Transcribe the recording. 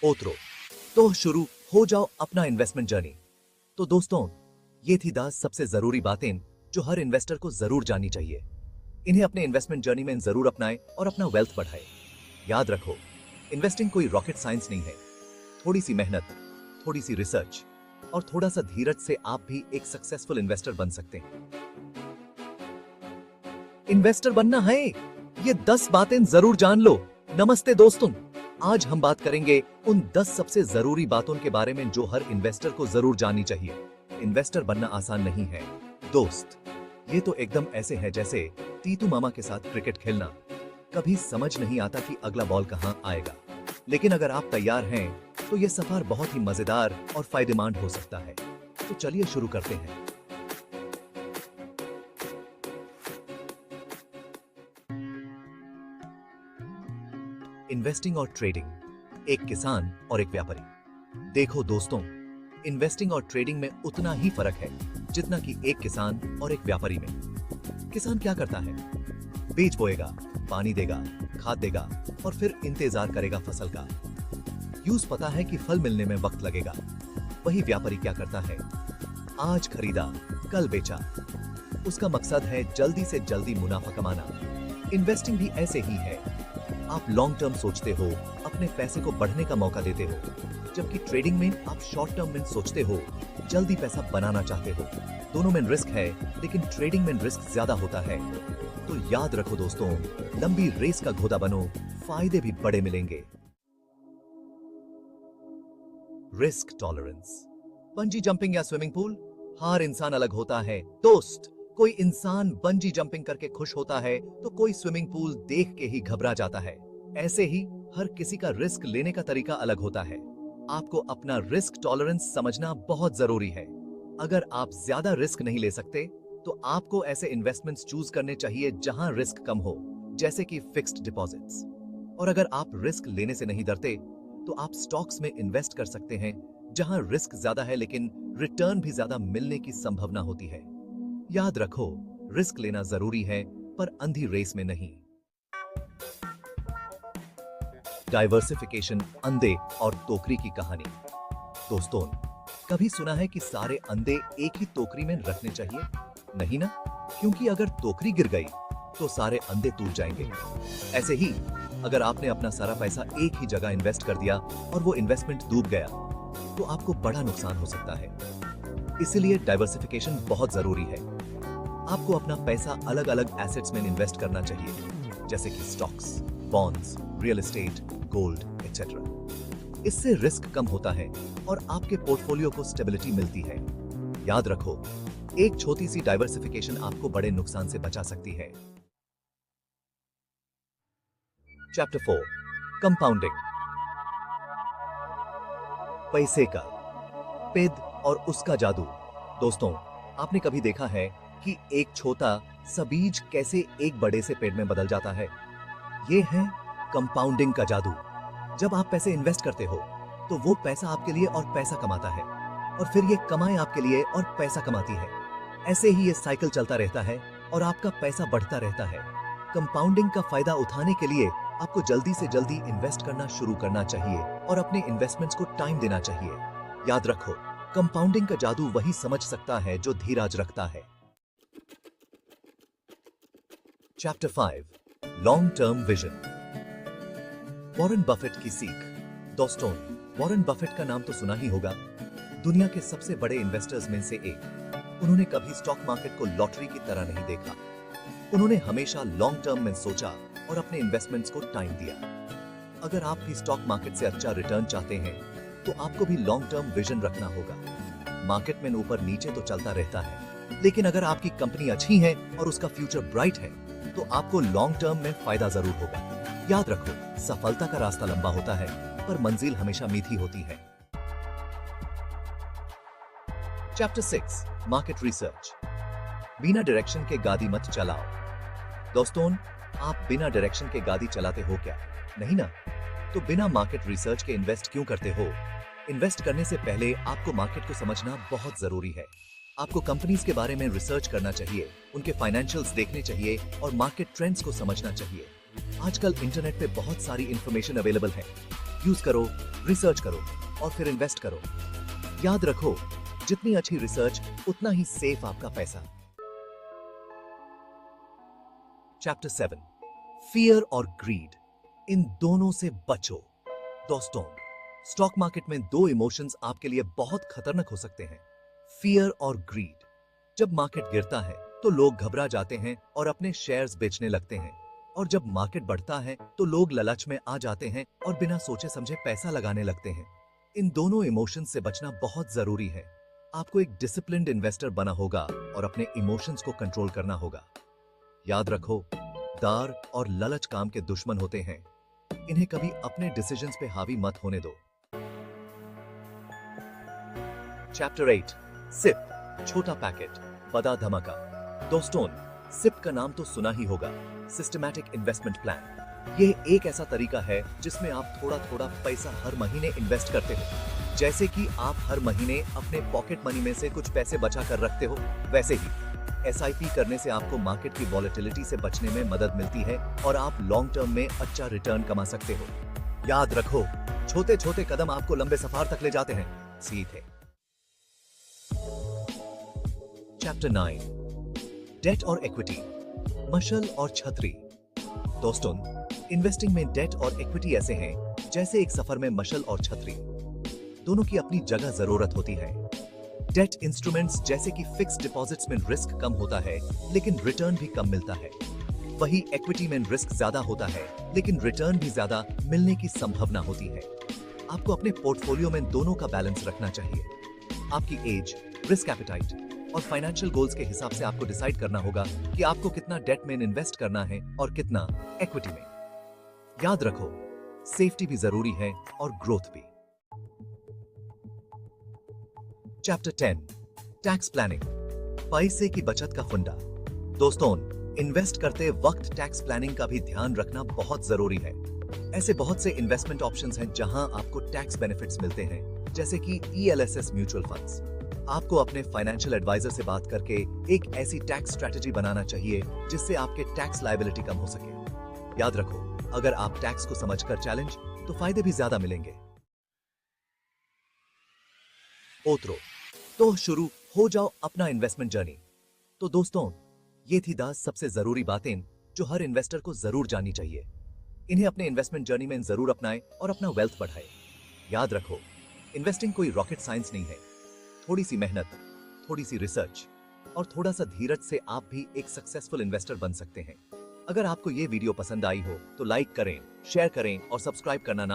ओतरो तो शुरू हो जाओ अपना इन्वेस्टमेंट जर्नी। तो दोस्तों, ये थी 10 सबसे जरूरी बातें जो हर इन्वेस्टर को जरूर जाननी चाहिए। इन्हें अपने इन्वेस्टमेंट जर्नी में जरूर अपनाएं और अपना वेल्थ बढ़ाएं। याद रखो, इन्वेस्टिंग कोई रॉकेट साइंस नहीं है। थोड़ी सी मेहनत, थोड़ी सी रिसर्च और थोड़ा सा धीरज से आप भी एक सक्सेसफुल इन्वेस्टर बन सकते हैं। इन्वेस्टर बनना है, ये 10 बातें जरूर जान लो। नमस्ते दोस्तों, आज हम बात करेंगे उन 10 सबसे जरूरी बातों के बारे में जो हर इन्वेस्टर को जरूर जाननी चाहिए। इन्वेस्टर बनना आसान नहीं है दोस्त, ये तो एकदम ऐसे है जैसे तीतू मामा के साथ क्रिकेट खेलना। कभी समझ नहीं आता कि अगला बॉल कहां आएगा, लेकिन अगर आप तैयार हैं तो यह सफर बहुत ही मजेदार और फायदेमंद हो सकता है। तो चलिए शुरू करते हैं। इन्वेस्टिंग और ट्रेडिंग, एक किसान और एक व्यापारी। देखो दोस्तों, इन्वेस्टिंग और ट्रेडिंग में उतना ही फर्क है जितना कि एक किसान और एक व्यापारी में। किसान क्या करता है? बीज बोएगा, पानी देगा, खाद देगा और फिर इंतजार करेगा फसल का। यूं पता है कि फल मिलने में वक्त लगेगा। वही व्यापारी क्या करता है? आज खरीदा, कल बेचा। उसका मकसद है जल्दी से जल्दी मुनाफा कमाना। इन्वेस्टिंग भी ऐसे ही है। आप लॉन्ग टर्म सोचते हो, अपने पैसे को बढ़ने का मौका देते हो, जबकि ट्रेडिंग में आप शॉर्ट टर्म में सोचते हो, जल्दी पैसा बनाना चाहते हो। दोनों में रिस्क है, लेकिन ट्रेडिंग में रिस्क ज्यादा होता है। तो याद रखो दोस्तों, लंबी रेस का घोड़ा बनो, फायदे भी बड़े मिलेंगे। रिस्क टॉलरेंस, बंजी जंपिंग या स्विमिंग पूल, हर इंसान अलग होता है दोस्त। कोई इंसान बंजी जंपिंग करके खुश होता है तो कोई स्विमिंग पूल देख के ही घबरा जाता है। ऐसे ही हर किसी का रिस्क लेने का तरीका अलग होता है। आपको अपना रिस्क टॉलरेंस समझना बहुत जरूरी है। अगर आप ज्यादा रिस्क नहीं ले सकते तो आपको ऐसे इन्वेस्टमेंट्स चूज करने चाहिए जहां रिस्क कम हो, जैसे कि फिक्स्ड डिपॉजिट्स। और अगर आप रिस्क लेने से नहीं डरते तो आप स्टॉक्स में इन्वेस्ट कर सकते हैं जहां रिस्क ज्यादा है लेकिन रिटर्न भी ज्यादा मिलने की संभावना होती है। याद रखो, रिस्क लेना जरूरी है पर अंधी रेस में नहीं। डाइवर्सिफिकेशन, अंधे और टोकरी की कहानी। दोस्तों, कभी सुना है कि सारे अंडे एक ही टोकरी में रखने चाहिए? नहीं ना, क्योंकि अगर टोकरी गिर गई तो सारे अंडे टूट जाएंगे। ऐसे ही अगर आपने अपना सारा पैसा एक ही जगह इन्वेस्ट कर दिया और वो इन्वेस्टमेंट डूब गया तो आपको बड़ा नुकसान हो सकता है। इसलिए डाइवर्सिफिकेशन बहुत जरूरी है। आपको अपना पैसा अलग अलग एसेट्स में इन्वेस्ट करना चाहिए, जैसे कि stocks, bonds, real estate, gold etcetera. इससे रिस्क कम होता है और आपके पोर्टफोलियो को स्टेबिलिटी मिलती है। याद रखो, एक छोटी सी डाइवर्सिफिकेशन आपको बड़े नुकसान से बचा सकती है। Chapter 4, compounding. पैसे का पेद और उसका जादू। दोस्तों, आपने कभी देखा है कि एक छोटा सा बीज कैसे एक बड़े से पेड़ में बदल जाता है? ये है कंपाउंडिंग का जादू। जब आप पैसे इन्वेस्ट करते हो तो वो पैसा आपके लिए और पैसा कमाता है, और फिर ये कमाई आपके लिए और पैसा कमाती है। ऐसे ही ये साइकिल चलता रहता है और आपका पैसा बढ़ता रहता है। कंपाउंडिंग का फायदा उठाने के लिए आपको जल्दी से जल्दी इन्वेस्ट करना शुरू करना चाहिए और अपने इन्वेस्टमेंट्स को टाइम देना चाहिए। याद रखो, कंपाउंडिंग का जादू वही समझ सकता है जो धीरज रखता है। Chapter 5, long term vision. Warren Buffett की सीख। दोस्तों, वॉरेन बफेट का नाम तो सुना ही होगा। दुनिया के सबसे बड़े इन्वेस्टर्स में से एक। उन्होंने कभी स्टॉक मार्केट को लॉटरी की तरह नहीं देखा। उन्होंने हमेशा लॉन्ग टर्म में सोचा और अपने इन्वेस्टमेंट्स को टाइम दिया। अगर आप भी स्टॉक मार्केट से अच्छा रिटर्न चाहते हैं तो आपको भी लॉन्ग टर्म विजन रखना होगा। मार्केट में ऊपर नीचे तो चलता रहता है, लेकिन अगर आपकी कंपनी अच्छी है और उसका फ्यूचर ब्राइट है तो आपको लॉन्ग टर्म में फायदा जरूर होगा। याद रखो, सफलता का रास्ता लंबा होता है पर मंजिल हमेशा मीठी होती है। Chapter 6, market research. बिना डायरेक्शन के गाड़ी मत चलाओ। दोस्तों, आप बिना डायरेक्शन के गाड़ी चलाते हो क्या? नहीं ना? तो बिना मार्केट रिसर्च के इन्वेस्ट क्यों करते हो? इन्वेस्ट करने से पहले आपको मार्केट को समझना बहुत जरूरी है। आपको कंपनीज के बारे में रिसर्च करना चाहिए, उनके फाइनेंशियल्स देखने चाहिए और मार्केट ट्रेंड्स को समझना चाहिए। आजकल इंटरनेट पे बहुत सारी इंफॉर्मेशन अवेलेबल है। यूज करो, रिसर्च करो और फिर इन्वेस्ट करो। याद रखो, जितनी अच्छी रिसर्च उतना ही सेफ आपका पैसा। चैप्टर 7, फियर और ग्रीड, इन दोनों से बचो। दोस्तों, स्टॉक मार्केट में दो इमोशंस आपके लिए बहुत खतरनाक हो सकते हैं, फियर और ग्रीड। जब मार्केट गिरता है तो लोग घबरा जाते हैं और अपने शेयर्स बेचने लगते हैं, और जब मार्केट बढ़ता है तो लोग लालच में आ जाते हैं और बिना सोचे समझे पैसा लगाने लगते हैं। इन दोनों इमोशंस से बचना बहुत जरूरी है। आपको एक डिसिप्लिन्ड इन्वेस्टर बना होगा और अपने इमोशंस को कंट्रोल करना होगा। याद रखो, डर और लालच काम के दुश्मन होते हैं। इन्हें कभी अपने डिसीजंस पे हावी मत होने दो। चैप्टर 8, सिप, छोटा पैकेट, बड़ा धमाका। दोस्तों, सिप का नाम तो सुना ही होगा, सिस्टमैटिक इन्वेस्टमेंट प्लान। ये एक ऐसा तरीका है जिसमें आप थोड़ा थोड़ा पैसा हर महीने इन्वेस्ट करते हो। जैसे कि आप हर महीने अपने पॉकेट मनी में से कुछ पैसे बचा कर रखते हो, वैसे ही एसआईपी करने से आपको मार्केट की वॉलेटिलिटी से बचने में मदद मिलती है और आप लॉन्ग टर्म में अच्छा रिटर्न कमा सकते हो। याद रखो, छोटे छोटे कदम आपको लंबे सफर तक ले जाते हैं। सीधे। चैप्टर 9, डेट और इक्विटी, मशाल और छतरी। दोस्तों, इन्वेस्टिंग में डेट और इक्विटी ऐसे हैं जैसे एक सफर में मशाल और छतरी। दोनों की अपनी जगह जरूरत होती है। डेट इंस्ट्रूमेंट्स जैसे कि फिक्स्ड डिपॉजिट्स में रिस्क कम होता है लेकिन रिटर्न भी कम मिलता है। वही इक्विटी में रिस्क ज्यादा होता है लेकिन रिटर्न भी ज्यादा मिलने की संभावना होती है। आपको अपने पोर्टफोलियो में दोनों का बैलेंस रखना चाहिए। आपकी एज, रिस्क एपेटाइट और फाइनेंशियल गोल्स के हिसाब से आपको डिसाइड करना होगा कि आपको कितना डेट में इन्वेस्ट करना है और कितना इक्विटी में। याद रखो, सेफ्टी भी जरूरी है और ग्रोथ भी। चैप्टर 10, टैक्स प्लानिंग, पैसे की बचत का फंडा। दोस्तों, इन्वेस्ट करते वक्त टैक्स प्लानिंग का भी ध्यान रखना बहुत जरूरी है। ऐसे बहुत से इन्वेस्टमेंट ऑप्शंस हैं जहां आपको टैक्स बेनिफिट्स मिलते हैं, जैसे कि ELSS म्यूचुअल फंड्स। आपको अपने फाइनेंशियल एडवाइजर से बात करके एक ऐसी टैक्स स्ट्रेटजी बनाना चाहिए जिससे आपके टैक्स लायबिलिटी कम हो सके। याद रखो, अगर आप टैक्स को समझकर चैलेंज तो फायदे भी ज्यादा मिलेंगे। ओतरो, तो शुरू हो जाओ अपना इन्वेस्टमेंट जर्नी। तो दोस्तों, ये थी 10 सबसे जरूरी बातें जो हर इन्वेस्टर को जरूर जाननी चाहिए। इन्हें अपने इन्वेस्टमेंट जर्नी में जरूर अपनाएं और अपना वेल्थ बढ़ाएं। याद रखो, इन्वेस्टिंग कोई रॉकेट साइंस नहीं है। थोड़ी सी मेहनत, थोड़ी सी रिसर्च और थोड़ा सा धीरज से आप भी एक सक्सेसफुल इन्वेस्टर बन सकते हैं। अगर आपको ये वीडियो पसंद आई हो तो लाइक करें, शेयर करें और सब्सक्राइब करना ना